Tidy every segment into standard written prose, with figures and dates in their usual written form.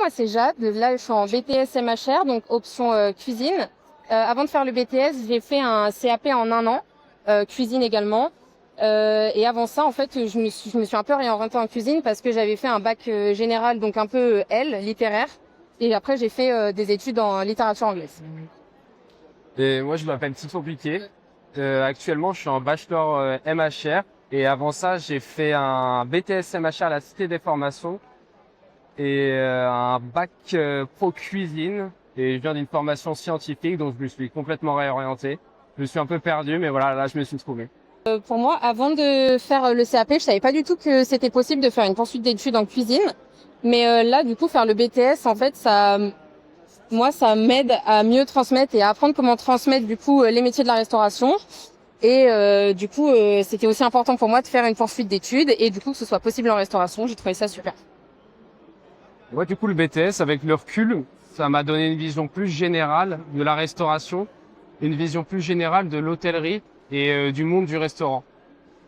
Moi, c'est Jade. Là, je suis en BTS MHR, donc option cuisine. Avant de faire le BTS, j'ai fait un CAP en 1 an, cuisine également. Et avant ça, en fait, je me suis un peu réorientée en cuisine parce que j'avais fait un bac général, donc un peu littéraire. Et après, j'ai fait des études en littérature anglaise. Et moi, je m'appelle Tito Piquet. Actuellement, je suis en bachelor MHR. Et avant ça, j'ai fait un BTS MHR à la Cité des Formations et un bac pro cuisine. Et je viens d'une formation scientifique, donc je me suis complètement réorienté. Je me suis un peu perdu, mais voilà, là, je me suis trouvé. Pour moi, avant de faire le CAP, je savais pas du tout que c'était possible de faire une poursuite d'études en cuisine. Mais là, du coup, faire le BTS, en fait, ça m'aide à mieux transmettre et à apprendre comment transmettre, du coup, les métiers de la restauration. Et du coup, c'était aussi important pour moi de faire une poursuite d'études et du coup, que ce soit possible en restauration. J'ai trouvé ça super. Ouais, du coup, le BTS, avec le recul, ça m'a donné une vision plus générale de la restauration, une vision plus générale de l'hôtellerie et du monde du restaurant.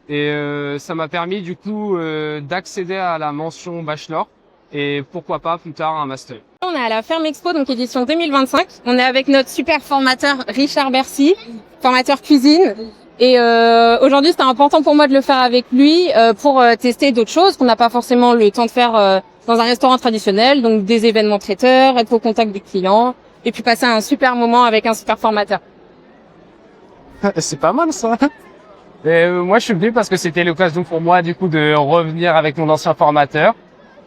Et ça m'a permis, du coup, d'accéder à la mention bachelor et pourquoi pas plus tard un master. On est à la Ferme Expo, donc édition 2025. On est avec notre super formateur Richard Bercy, formateur cuisine. Et aujourd'hui, c'était important pour moi de le faire avec lui pour tester d'autres choses qu'on n'a pas forcément le temps de faire dans un restaurant traditionnel, donc des événements traiteurs, être au contact du client, et puis passer un super moment avec un super formateur. C'est pas mal ça. Et moi, je suis venu parce que c'était l'occasion pour moi, du coup, de revenir avec mon ancien formateur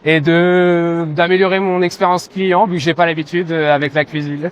et d'améliorer mon expérience client, vu que j'ai pas l'habitude avec la cuisine.